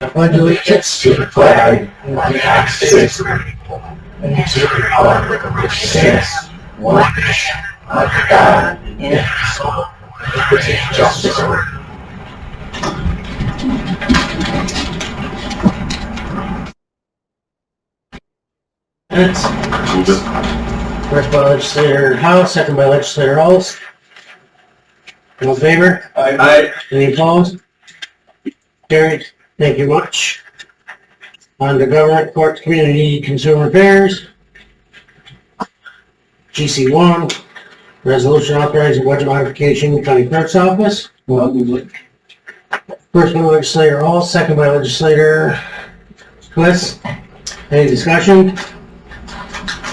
I pledge allegiance to the flag of the United States of America and to the republic for which it stands, one nation, under God, indivisible, with liberty and justice for all. Minutes. First by Legislator House, second by Legislator Hulse. All in favor? Aye. Any opposed? Carried. Thank you much. On to Government, Courts, Community, Consumer Affairs. GC1, resolution authorizing budget modification, County Clerk's Office. First by Legislator Hall, second by Legislator Twist. Any discussion?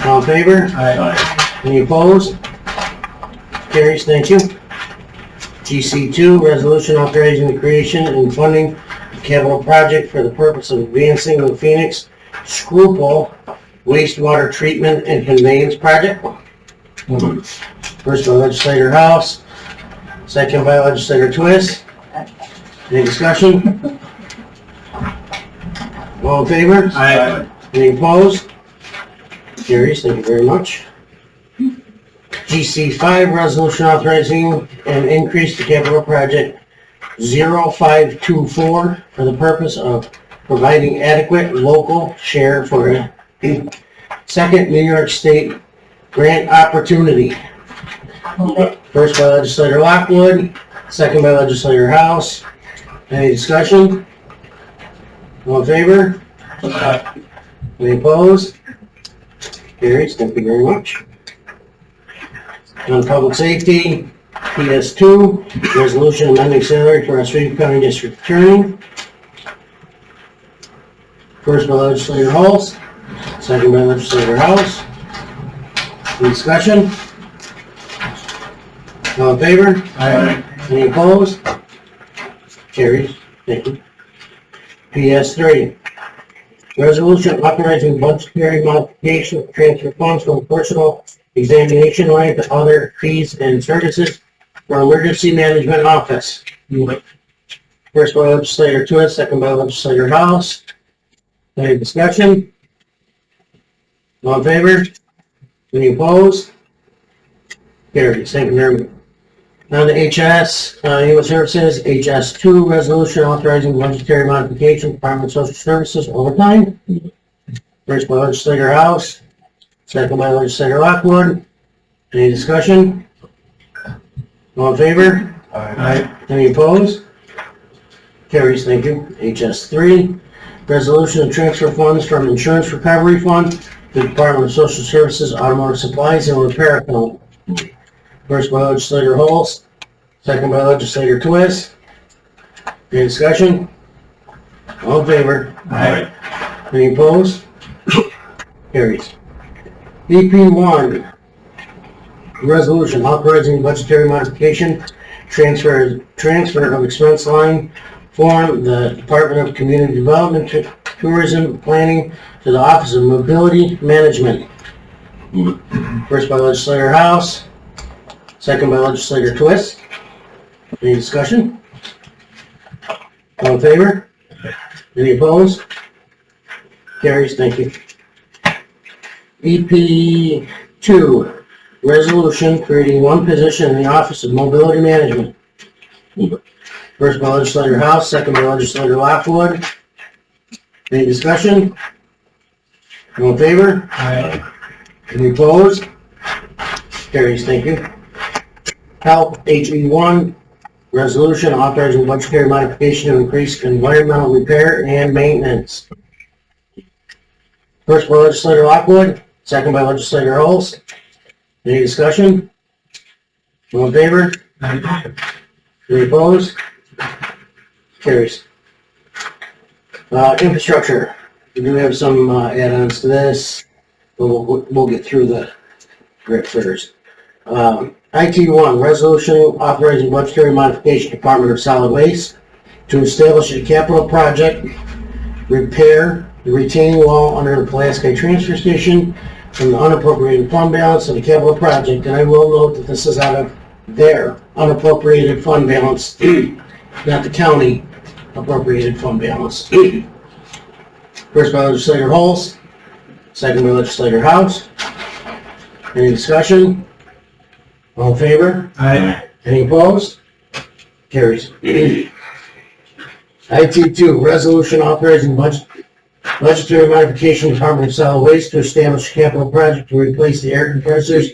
All in favor? Aye. Any opposed? Carries. Thank you. GC2, resolution authorizing the creation and funding of capital project for the purpose of advancing the Phoenix Scruple wastewater treatment and conveyance project. First by Legislator House, second by Legislator Twist. Any discussion? All in favor? Aye. Any opposed? Carries. Thank you very much. GC5, resolution authorizing an increase to capital project 0524 for the purpose of providing adequate local share for a second New York State grant opportunity. First by Legislator Lockwood, second by Legislator House. Any discussion? All in favor? Aye. Any opposed? Carries. Thank you very much. On public safety, PS2, resolution amending salary for Oswego County District Attorney. First by Legislator Hulse, second by Legislator House. Any discussion? All in favor? Aye. Any opposed? Carries. Thank you. PS3, resolution authorizing budgetary modification of transfer funds from personal examination line to other fees and services for emergency management office. First by Legislator Twist, second by Legislator House. Any discussion? All in favor? Any opposed? Carries. Thank you very much. Now the HS, Human Services, HS2, resolution authorizing budgetary modification, Department of Social Services overtime. First by Legislator House, second by Legislator Lockwood. Any discussion? All in favor? Aye. Any opposed? Carries. Thank you. HS3, resolution to transfer funds from Insurance Recovery Fund to the Department of Social Services Automotive Supplies and Repair Account. First by Legislator Hulse, second by Legislator Twist. Any discussion? All in favor? Aye. Any opposed? Carries. EP1, resolution authorizing budgetary modification, transfer of expense line from the Department of Community Development, Tourism Planning to the Office of Mobility Management. First by Legislator House, second by Legislator Twist. Any discussion? All in favor? Any opposed? Carries. Thank you. EP2, resolution creating one position in the Office of Mobility Management. First by Legislator House, second by Legislator Lockwood. Any discussion? All in favor? Aye. Any opposed? Carries. Thank you. Health, HE1, resolution authorizing budgetary modification to increase environmental repair and maintenance. First by Legislator Lockwood, second by Legislator Hulse. Any discussion? All in favor? Aye. Any opposed? Carries. Infrastructure. We do have some add-ons to this, but we'll get through the grid first. IT1, resolution authorizing budgetary modification, Department of Solid Waste, to establish a capital project, repair the retaining wall under the Pulaski Transfer Station from the unappropriated fund balance of the capital project. And I will note that this is out of their unappropriated fund balance, not the county appropriated fund balance. First by legislator Holst, second by legislator House. Any discussion? All in favor? Aye. Any opposed? Carries. IT2, resolution authorizing budgetary modification Department of Solid Waste to establish a capital project to replace the air compressors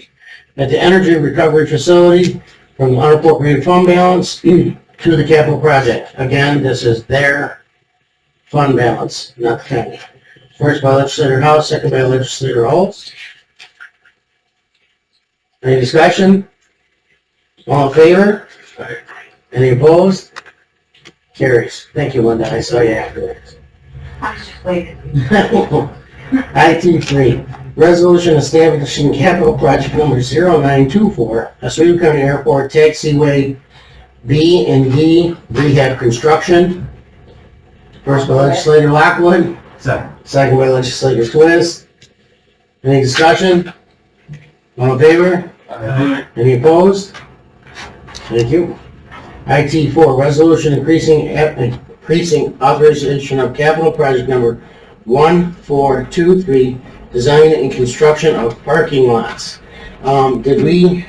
at the Energy Recovery Facility from the unappropriated fund balance to the capital project. Again, this is their fund balance, not the county. First by legislator House, second by legislator Holst. Any discussion? All in favor? Any opposed? Carries. Thank you, Linda. I saw you afterwards. I was just waiting. IT3, resolution establishing capital project number 0924, Oswego County Airport Taxiway B and D rehab construction. First by legislator Lockwood, second by legislator Twist. Any discussion? All in favor? Any opposed? Thank you. IT4, resolution increasing authorization of capital project number 1423, design and construction of parking lots. Did we?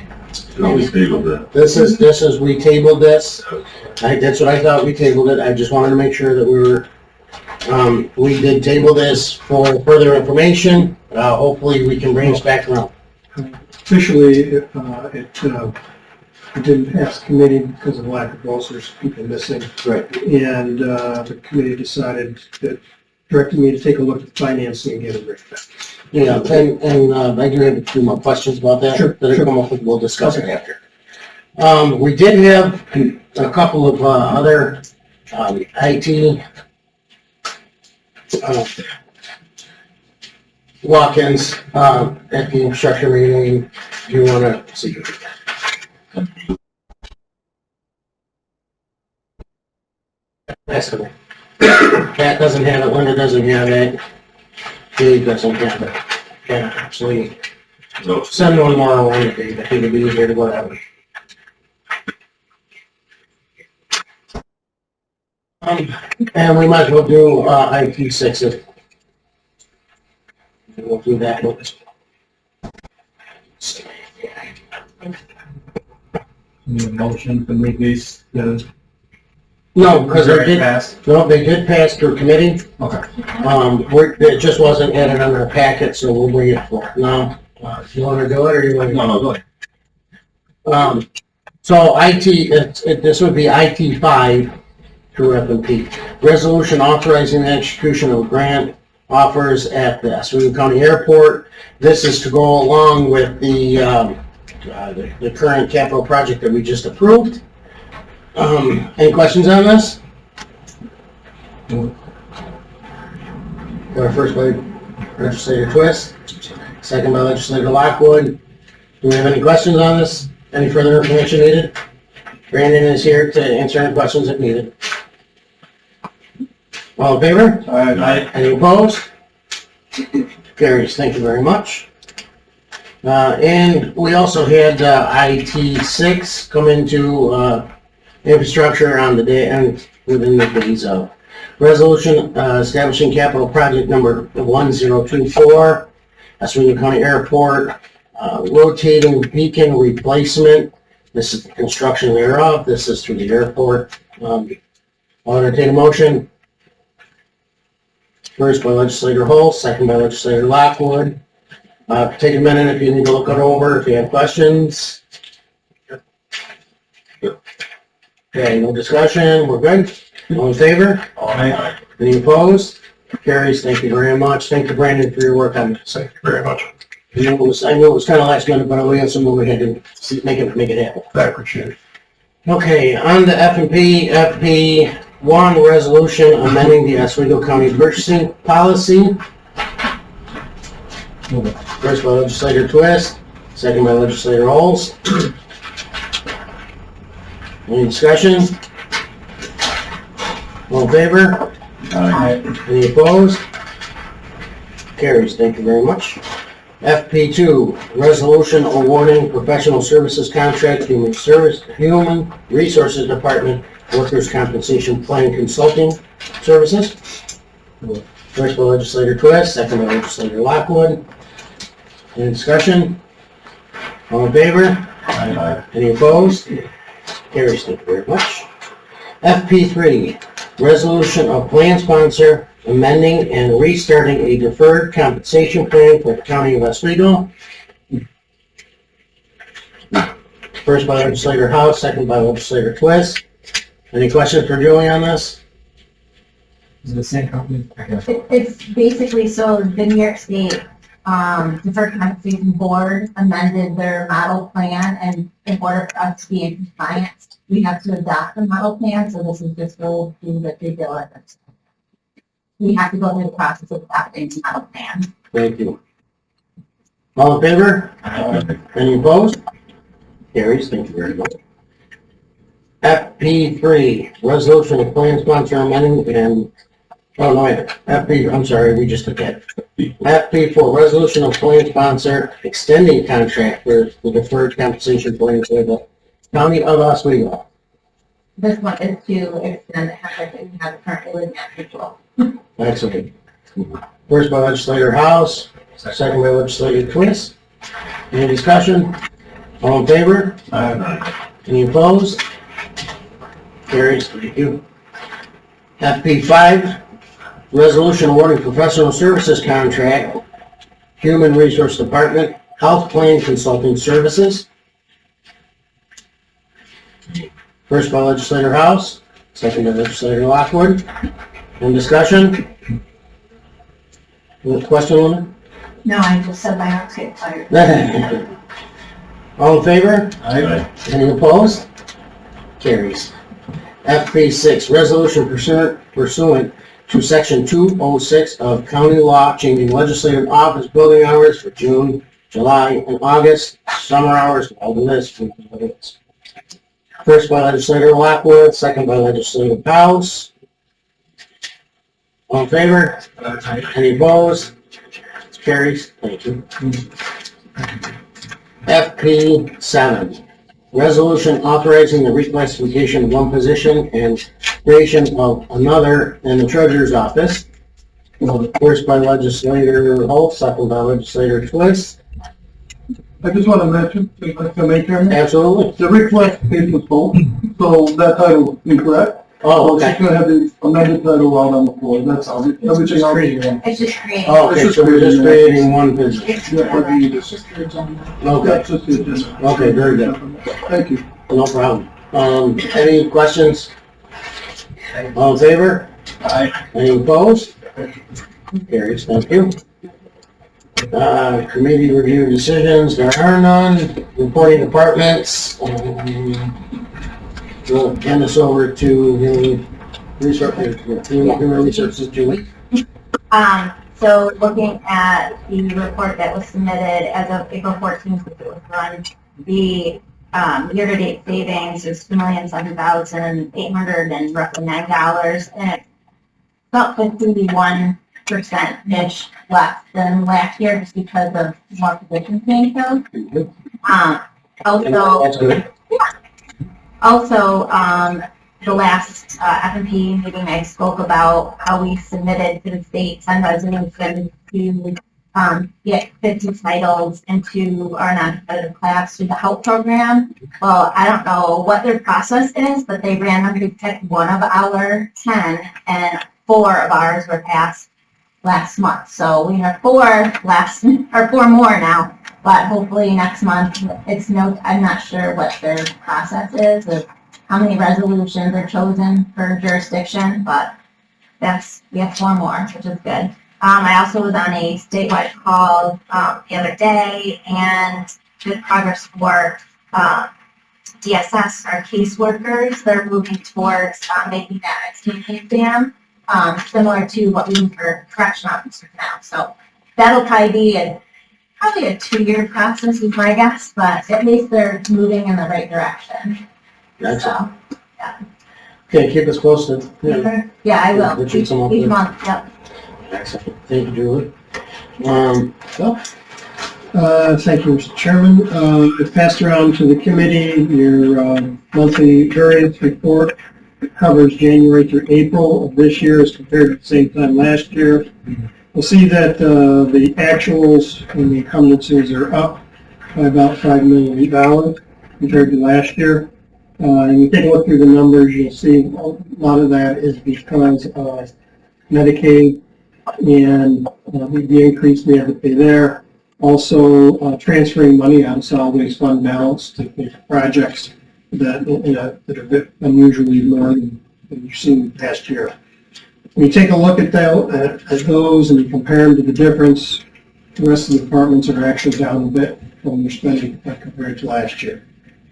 No, we tabled that. This is, we tabled this. That's what I thought, we tabled it. I just wanted to make sure that we did table this for further information. Hopefully we can bring this back around. Officially, it didn't pass committee because of lack of votes, there's people missing. Right. And the committee decided that, directed me to take a look at financing and get it written back. Yeah, and I do have a few more questions about that. Sure, That I sure. come up with, we'll discuss it after. We did have a couple of other IT walk-ins at the infrastructure meeting. Do you want to see? That's okay. Pat doesn't have it, Linda doesn't have it, Dave doesn't have it. Yeah, actually, No, send one more around to Dave, I think it'd be easier to go that way. And we might as well do IP6 if we'll do that one. Need a motion to move these, No, because they did, pass? no, they did pass through committee. Okay. It just wasn't added on our packet, so we'll bring it forward. Now, you want to do it or you want to? No, go ahead. So this would be IT5 through F&P. Resolution authorizing the execution of grant offers at the Oswego County Airport. This is to go along with the current capital project that we just approved. Any questions on this? First by legislator Twist, second by legislator Lockwood. Do we have any questions on this? Any further information needed? Brandon is here to answer any questions if needed. All in favor? Aye. Any opposed? Carries. Thank you very much. And we also had IT6 come into infrastructure on the day and within the days of. Resolution establishing capital project number 1024, Oswego County Airport, rotating beacon replacement. This is the construction thereof. This is through the airport. I'll entertain a motion. First by legislator Holst, second by legislator Lockwood. Take a minute if you need to look it over, if you have questions. Okay, no discussion, we're good. All in favor? Aye. Any opposed? Carries, thank you very much. Thank you, Brandon, for your work on this. thank you very much. I knew it was kind of last minute, but we had some overhead to make it happen. I appreciate it. Okay, on to F&P, FP1 resolution amending the Oswego County purchasing policy. First by legislator Twist, second by legislator Holst. Any discussion? All in favor? Aye. Any opposed? Carries, thank you very much. FP2, resolution awarding professional services contract to Human Resources Department Workers' Compensation Plan Consulting Services. First by legislator Twist, second by legislator Lockwood. Any discussion? All in favor? Aye. Any opposed? Carries. Thank you very much. FP3, resolution of plan sponsor amending and restarting a deferred compensation plan for the county of Oswego. First by legislator House, second by legislator Twist. Any questions for Julie on this? Is it the same company? It's basically, so the New York State Deferred Compensation Board amended their model plan, and in order for us to be in compliance, we have to adopt the model plan, so this is just go through the due diligence. We have to go through the process of adopting the model plan. Thank you. All in favor? Aye. Any opposed? Carries. Thank you very much. FP3, resolution of plan sponsor amending and, oh no, wait, I'm sorry, we just took that. FP4, resolution of plan sponsor extending contract for the deferred compensation plan for the county of Oswego. This one is to extend the contract that we have currently with National. Excellent. First by legislator House, second by legislator Twist. Any discussion? All in favor? Aye. Any opposed? Carries. Thank you. FP5, resolution awarding professional services contract, Human Resource Department, Health Plan Consulting Services. First by legislator House, second by legislator Lockwood. Any discussion? Any question on it? No, I just said my arms get tired. All in favor? Aye. Any opposed? Carries. FP6, resolution pursuant to section 206 of county law, changing legislative office building hours for June, July, and August, summer hours, all the list. First by legislator Lockwood, second by legislator House. All in favor? Any opposed? Carries. Thank you. FP7, resolution authorizing the reclassification of one position and creation of another in the treasurer's office. First by legislator Holt, second by legislator Twist. I just want to mention, if I can make Chairman, Absolutely. the reclassification was full, so that title is incorrect. Oh, It's just okay. gonna have the amended title out on the floor, that's all. Everything else. It's just creating. Oh, okay, so we're just creating one position. It's Yeah, what do you do? just the agenda. Okay, That's just the agenda. okay, very good. Thank you. No problem. Any questions? All in favor? Aye. Any opposed? Carries, thank you. Committee review decisions, there are none. Reporting departments. We'll hand this over to Human Resources, Julie. So looking at the report that was submitted as of April 14th, which it was run, the year-to-date savings is $2,007,800 and roughly $9, and it's about 51%-ish less than last year just because of more positions being filled. That's good. Also, the last F&P meeting, I spoke about how we submitted to the state 10 resolutions to get 50 titles into our non-competitive class through the HELP program. Well, I don't know what their process is, but they randomly picked one of our 10, and 4 of ours were passed last month. So we have 4 more now, but hopefully next month, I'm not sure what their process is, or how many resolutions are chosen per jurisdiction, but we have 4 more, which is good. I also was on a statewide call the other day and did progress for DSS, our caseworkers. They're moving towards making that a exam, similar to what we do for correctional officers now. So that'll probably be probably a 2-year process is my guess, but at least they're moving in the right direction. Excellent. So, Okay, keep us posted. yeah, I will. What you come up Each with. month, yep. Excellent. Thank you, Julie. So, Thank you, Mr. Chairman. I've passed around to the committee your monthly variance report. It covers January through April of this year as compared to the same time last year. We'll see that the actuals and the encumbrances are up by about $5 million compared to last year. And you take a look through the numbers, you'll see a lot of that is because of Medicaid and the increase we have to pay there. Also, transferring money out of solid waste fund balance to pay for projects that are a bit unusually more than you've seen past year. When you take a look at those and you compare them to the difference, the rest of the departments are actually down a bit from their spending compared to last year.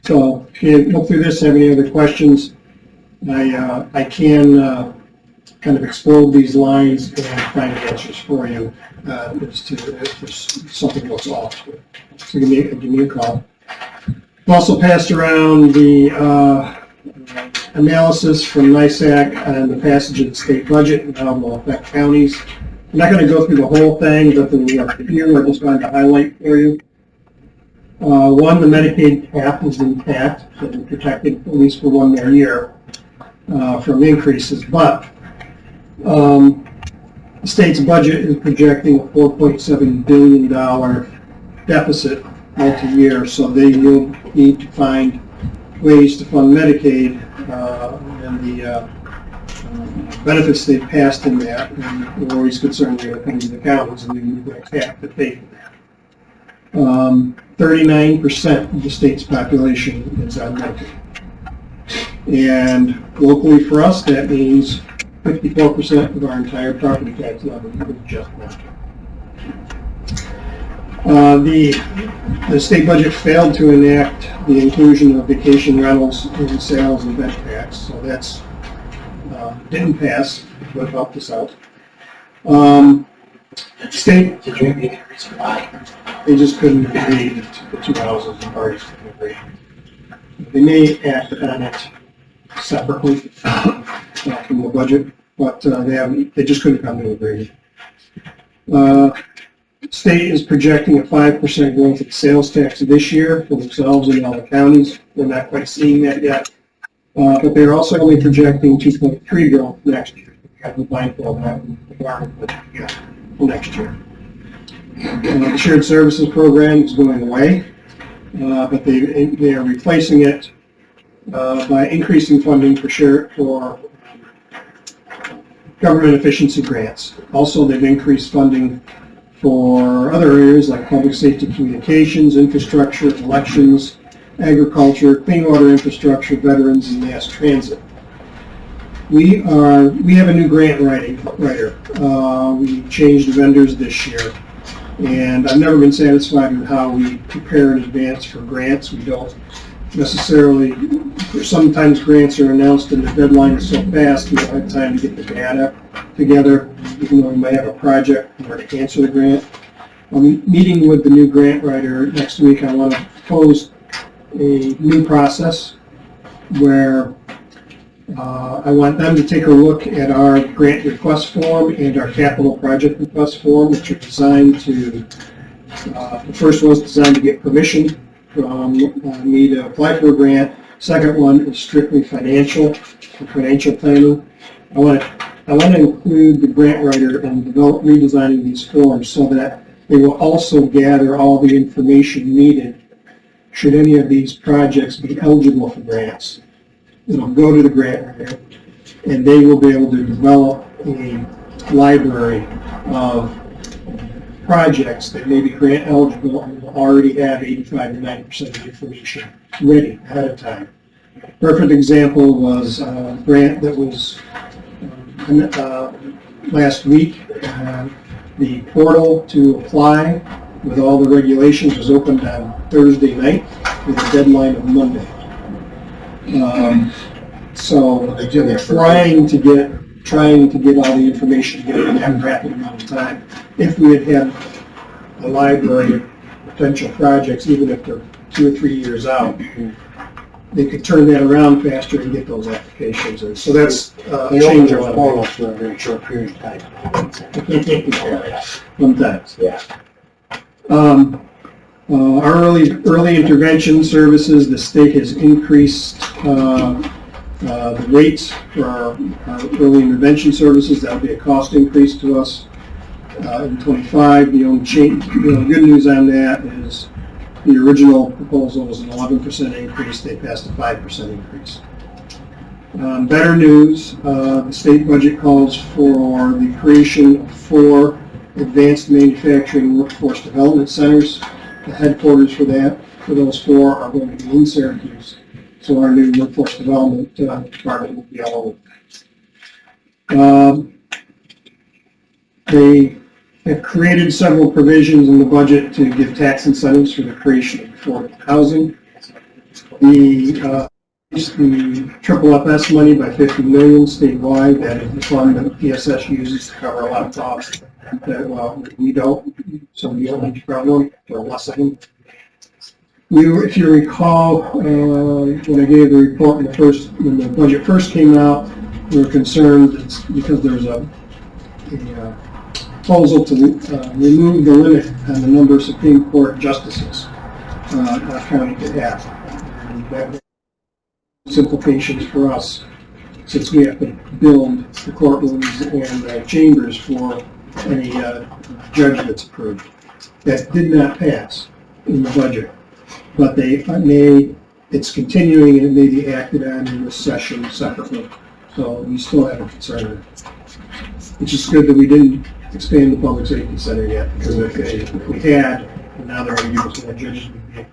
So if you look through this, have any other questions, I can kind of explode these lines and find answers for you as to if something looks off. So give me a call. I've also passed around the analysis from NISAC on the passage of the state budget and how it will affect counties. I'm not going to go through the whole thing, but there are a few I just wanted to highlight for you. One, the Medicaid cap is intact and protected at least for 1 more year from increases, but the state's budget is projecting a $4.7 billion deficit multi-year, so they will need to find ways to fund Medicaid and the benefits they've passed in that. And we're always concerned they're going to come to the counties and they're going to have to pay for that. 39% of the state's population is on Medicaid. And locally for us, that means 54% of our entire property tax levy is just Medicaid. The state budget failed to enact the inclusion of vacation rentals in sales and event tax, so that's didn't pass, but helped us out. State, Did you have any reason why? they just couldn't agree, the two houses and parties couldn't agree. They may act on it separately from the budget, but they just couldn't come to an agreement. State is projecting a 5% growth in sales tax this year for themselves and all the counties. They're not quite seeing that yet, but they're also only projecting 2.3 growth next year. You have to be mindful of that for next year. The shared services program is going away, but they are replacing it by increasing funding for government efficiency grants. Also, they've increased funding for other areas like public safety communications, infrastructure, elections, agriculture, clean water infrastructure, veterans, and mass transit. We have a new grant writer. We changed vendors this year, and I've never been satisfied with how we prepare in advance for grants. We don't necessarily, sometimes grants are announced and the deadline is so fast we don't have time to get the data together, even though we might have a project in order to answer the grant. I'm meeting with the new grant writer next week. I want to propose a new process where I want them to take a look at our grant request form and our capital project request form, which are designed to, the first one is designed to get permission from me to apply for a grant. Second one is strictly financial planning. I want to include the grant writer in redesigning these forms so that they will also gather all the information needed should any of these projects be eligible for grants. It'll go to the grant writer, and they will be able to develop a library of projects that may be grant eligible and will already have 85 to 90% of the information ready ahead of time. Perfect example was a grant that was last week. The portal to apply with all the regulations was opened on Thursday night with a deadline of Monday. So they're trying to get all the information together in that rapid amount of time. If we had a library of potential projects, even if they're 2 or 3 years out, they could turn that around faster and get those applications in. So that's They open change their of portals for a very short period of time. sometimes. Yeah. Our early intervention services, the state has increased the rates for our early intervention services. That would be a cost increase to us in 25. The only change, the good news on that is the original proposal was an 11% increase. They passed a 5% increase. Better news, the state budget calls for the creation of 4 advanced manufacturing workforce development centers. The headquarters for those 4 are going to be in Syracuse. So our new workforce development department will be all over. They have created several provisions in the budget to give tax incentives for the creation of affordable housing. The triple FS money by $50 million statewide. That is the fund that PSS uses to cover a lot of costs that we don't. So we don't need to cover them or less of them. If you recall, when I gave the report when the budget first came out, we were concerned because there's a proposal to remove the limit on the number of Supreme Court justices a county could have. And that implications for us, since we have to build the courtrooms and the chambers for any judge that's approved. That did not pass in the budget, but it's continuing and it may be acted on in this session separately. So we still have a concern. It's just good that we didn't expand the public safety center yet, because if we had, and now they're going to give us more judges, we'd be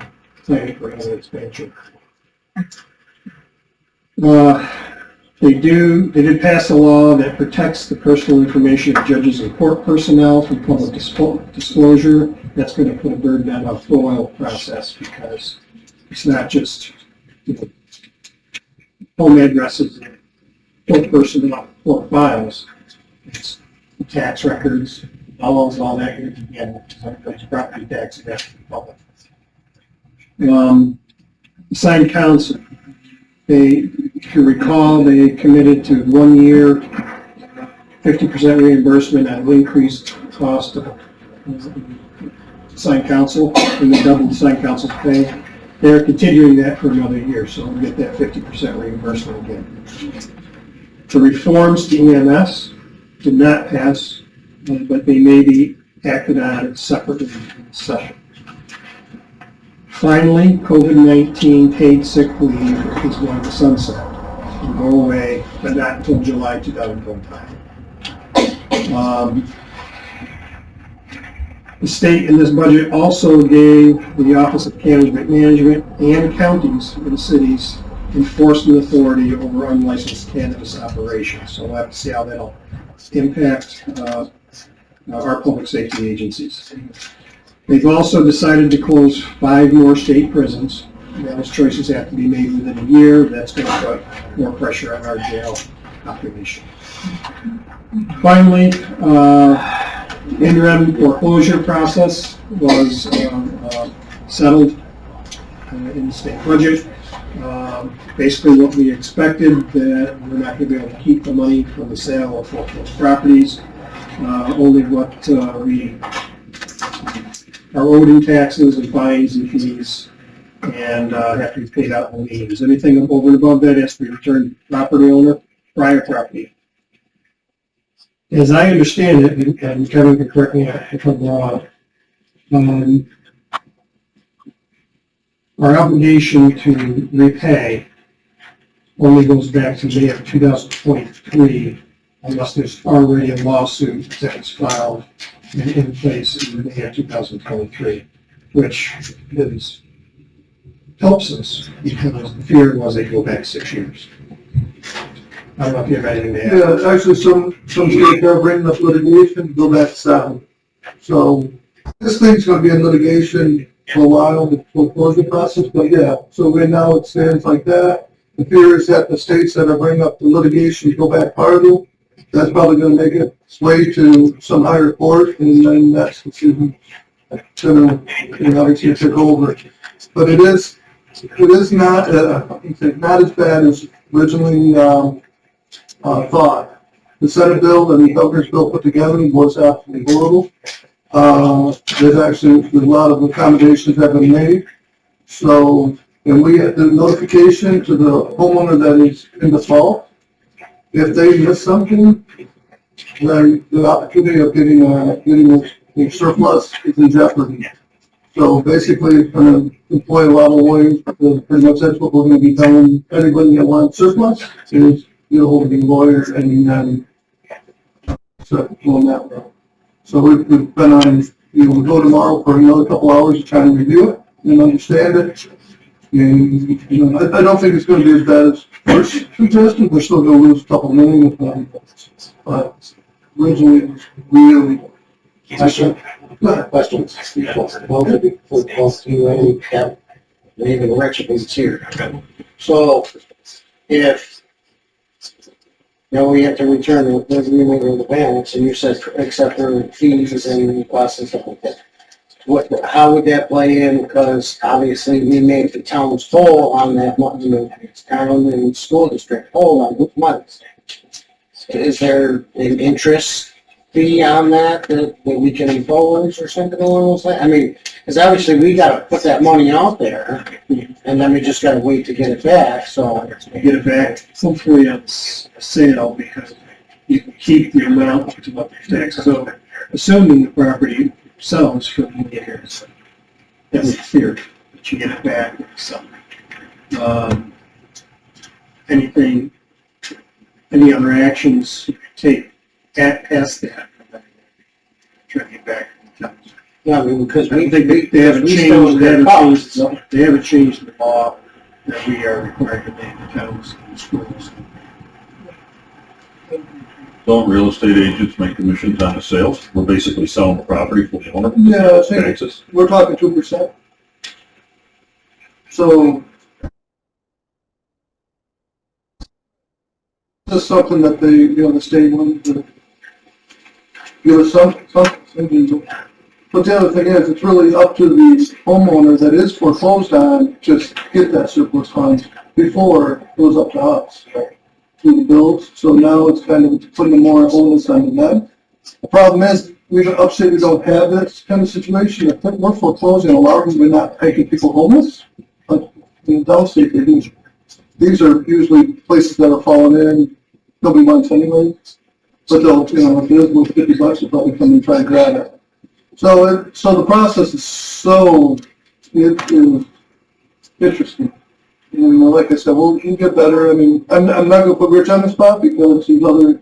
planning for another expansion. They did pass a law that protects the personal information of judges and court personnel from public disclosure. That's going to put a burden on our FOIL process, because it's not just home addresses, court personnel, court files. It's tax records, all that. Again, everybody's property tax has to be public. Assigned counsel. If you recall, they committed to 1 year, 50% reimbursement at an increased cost of assigned counsel, and they doubled assigned counsel's pay. They're continuing that for another year, so we'll get that 50% reimbursement again. The reforms to EMS did not pass, but they may be acted on separately in this session. Finally, COVID-19 paid sick leave is going to sunset and go away, but not until July 2025. The state in this budget also gave the Office of Cannabis Management and counties and cities enforcement authority over unlicensed cannabis operations. So we'll have to see how that'll impact our public safety agencies. They've also decided to close 5 more state prisons. Those choices have to be made within a year. That's going to put more pressure on our jail population. Finally, interim foreclosure process was settled in the state budget. Basically what we expected, that we're not going to be able to keep the money from the sale of foreclosed properties. Only what we are owed in taxes and fines and fees, and have to be paid out in liens. Anything over and above that has to be returned to the property owner, prior property. As I understand it, and Kevin can correct me if I'm wrong, our obligation to repay only goes back to May of 2023, unless there's already a lawsuit that's filed in place in May of 2023, which helps us, because the fear was they go back 6 years. I don't know if you have anything to add. Yeah, actually, some states are bringing up litigation, go back 7. So this thing's going to be in litigation for a while, the foreclosure process, but yeah, so right now it stands like that. The fear is that the states that are bringing up the litigation go back farther. That's probably going to make it sway to some higher court, and then that's decision going to, obviously take over. But it is not not as bad as originally thought. The Senate bill and the governor's bill put together was absolutely horrible. there's a lot of accommodations have been made. So, and we get the notification to the homeowner that is in default. If they miss something, then the opportunity of getting a surplus is in jeopardy. So basically, it's gonna employ a lot of lawyers, because pretty much that's what we're gonna be telling anybody that wants surplus, is get a hold of the lawyer and, so going that route. So we've been on, we'll go tomorrow for another couple hours to try and review it and understand it. And, I don't think it's gonna be as bad as first suggested, we're still gonna lose a couple million with them. But originally, it was really. Questions? Both you and Kevin, and even Rich is here. So, if, we have to return the remainder of the balance, and you said except for fees and costs and stuff like that. How would that play in? Because obviously we made the town's whole on that money, town and school district whole on those monies. Is there an interest fee on that we can impose or something along those lines? I mean, because obviously we gotta put that money out there, and then we just gotta wait to get it back, so. Get it back, hopefully on a sale, because you can keep the amount up to what the tax. So assuming the property sells for the years, that's the fear that you get it back with something. Any other actions you can take past that? Try to get back. Yeah, I mean, because I think they haven't changed, they haven't changed the law that we are required to make the towns and schools. Don't real estate agents make commissions on the sales? We're basically selling the property for the owner. Yeah, I think Taxes. we're talking 2%. So this is something that they, the state wanted to give us something. But the other thing is, it's really up to the homeowner that is foreclosed on, just get that surplus funds before it goes up to us, through the bills. So now it's kind of putting more onus on them. The problem is, upstate we don't have this kind of situation. If we're foreclosing, a lot of them, we're not making people homeless. But in downstate, they do. These are usually places that are falling in, nobody wants anyway. But they'll, if it is worth $50, they'll probably come and try and grab it. So the process is it is interesting. And like I said, we can get better. I mean, I'm not going to put Rich on the spot because the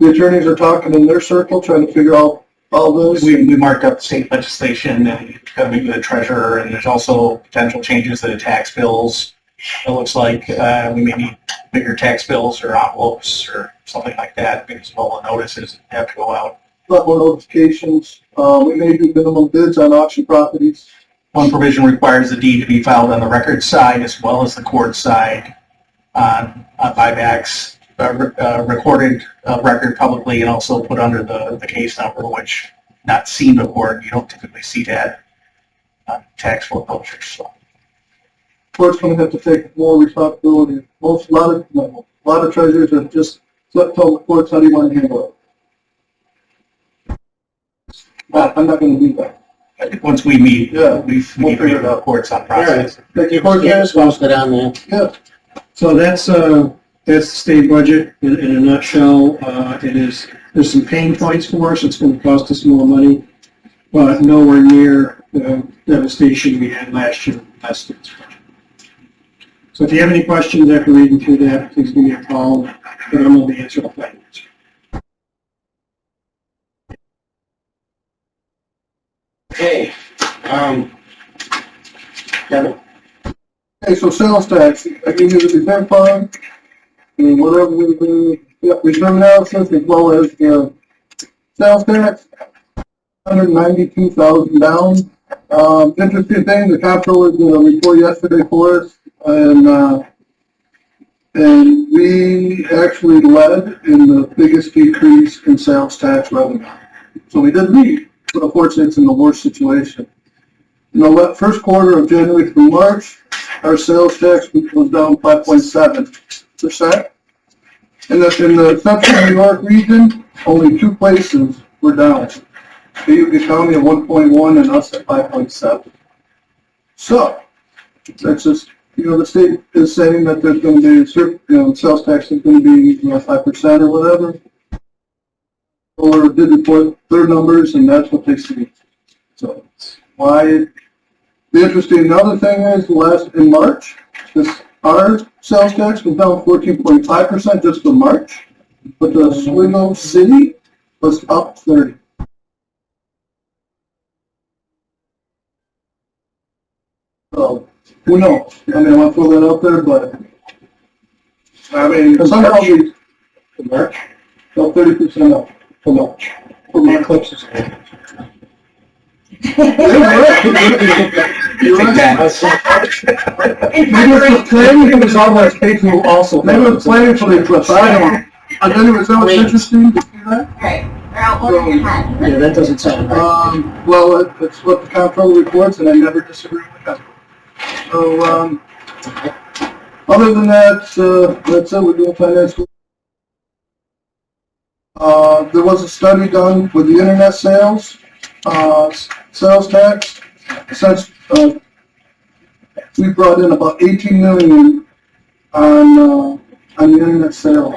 attorneys are talking in their circle, trying to figure out all this. We marked up state legislation and got to meet with the treasurer, and there's also potential changes to the tax bills. It looks like we may need bigger tax bills or envelopes or something like that because of all the notices that have to go out. A lot more notifications. We may do minimum bids on auction properties. One provision requires the deed to be filed on the record side as well as the court side on buybacks, recorded record publicly, and also put under the case number, which not seen before. You don't typically see that on tax foreclosures. So. Court's going to have to take more responsibility. A lot of treasurers have just tell the courts how do you want to handle it. I'm not going to do that. Once we meet, Yeah, we'll figure it out. courts on All process. right, the court has posted on that. Yeah. So that's the state budget in a nutshell. There's some pain points for us. It's going to cost us more money, but nowhere near the devastation we had last year with last year's budget. So if you have any questions after reading through that, please give me a call, and I'm going to answer the questions. Okay, Kevin? Okay, so sales tax, I can use the event fund, and whatever we do, reserve analysis as well as the sales tax, 192,000 down. Interesting thing, the comptroller did a report yesterday for us, and we actually led in the biggest decrease in sales tax revenue. So we did lead, but unfortunately it's in the worst situation. In the first quarter of January through March, our sales tax was down 5.7%. In the central New York region, only 2 places were down. Cayuga County at 1.1 and us at 5.7. So, that's just, the state is saying that there's going to be certain, sales tax is going to be, 5% or whatever. Or did report their numbers, and that's what they see. So, why? The interesting other thing is, in March, our sales tax was down 14.5% just for March, but the Oswego city was up 30. So, who knows? I mean, I want to throw that out there, but, I mean, somehow we, for March, about 30% up for March. For my eclipses. Maybe it's planning for the paid also. Maybe it's planning for the eclipse, I don't know. And then was that what's interesting to see that? Right, they're out ordering ahead. Yeah, that doesn't sound right. Well, it's what the comptroller reports, and I never disagree with that. So, other than that, that's it, we're doing finance. There was a study done with the internet sales tax. Since, we brought in about 18 million on the internet sales.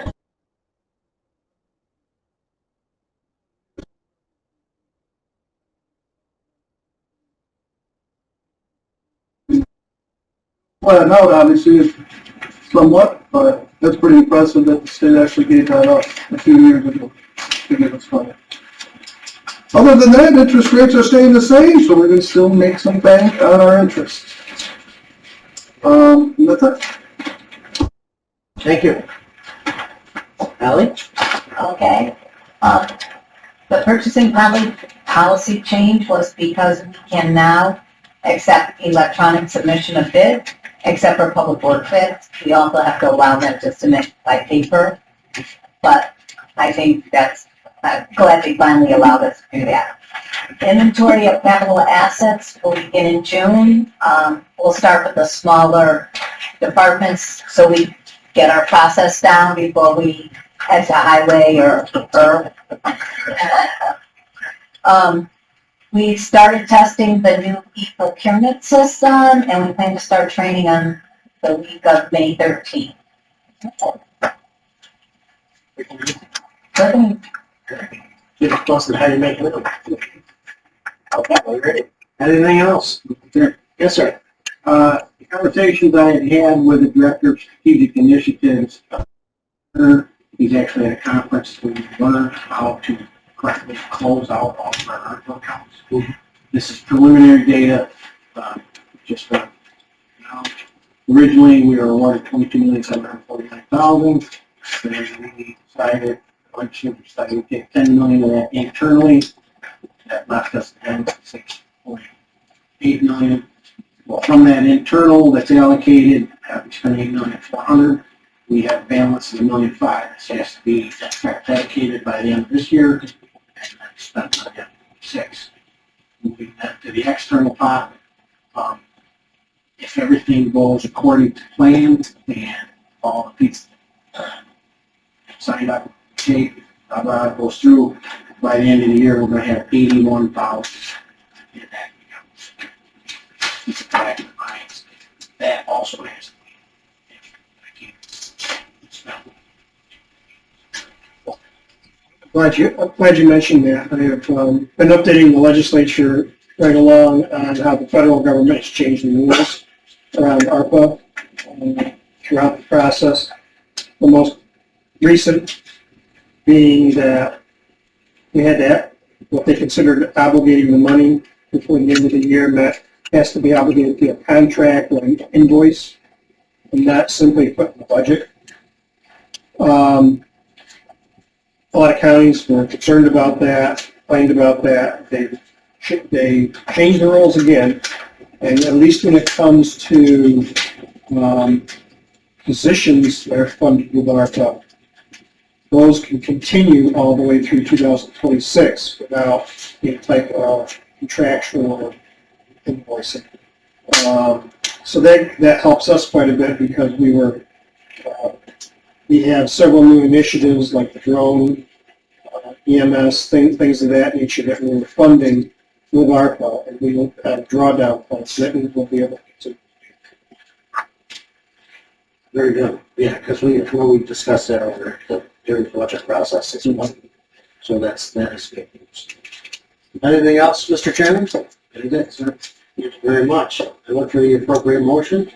Well, now obviously somewhat, but that's pretty impressive that the state actually gave that up a few years ago to give us money. Other than that, interest rates are staying the same, so we're going to still make some bank on our interest. That's it. Thank you. Ally? Okay. The purchasing policy change was because we can now accept electronic submission of bid, except for public work bids. We also have to allow them to submit by paper. But I think I'm glad they finally allowed us to do that. Inventory of capital assets will begin in June. We'll start with the smaller departments so we get our process down before we head to highway or we started testing the new e-procurement system, and we plan to start training on the week of May 13th. Keep us posted how you're making it. Okay, well, ready. Anything else? Yes, sir. The conversations I had with the Director of Strategic Initiatives, he's actually at a conference to learn how to correctly close out all of our ARPA accounts. This is preliminary data, just for knowledge. Originally, we were awarded $22,749,000. Then we decided, to take $10 million of that internally. That left us then $6.8 million. Well, from that internal that's allocated, we spent $8,400,000. We have a balance of $1.5 million. This has to be dedicated by the end of this year, and then spent by the end of 2026. Moving that to the external pot. If everything goes according to plan and all the pieces signed up, tape, goes through, by the end of the year, we're going to have 81,000 in that account. It's a fact of mine. That also has to be. I'm glad you mentioned that. I have been updating the legislature right along on how the federal government has changed the rules around ARPA throughout the process. The most recent being that we had to have what they considered obligating the money before the end of the year, and that has to be obligated to a contract or an invoice and not simply put in the budget. A lot of counties were concerned about that, complained about that. They changed the rules again, and at least when it comes to positions that are funded with ARPA, those can continue all the way through 2026 without any type of contractual invoicing. So that helps us quite a bit because we have several new initiatives like the drone EMS, things of that nature that we're funding with ARPA, and we will have drawdown funds that we will be able to. Very good. Yeah, because when we discussed that over during the budget process, it's one. So that is good news. Anything else, Mr. Chairman? Very good, sir. Thank you very much. I look for the appropriate motion.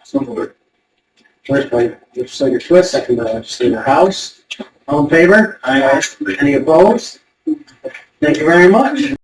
First by Legislator Twist, second by Legislator House. All in favor? Aye. Any opposed? Thank you very much.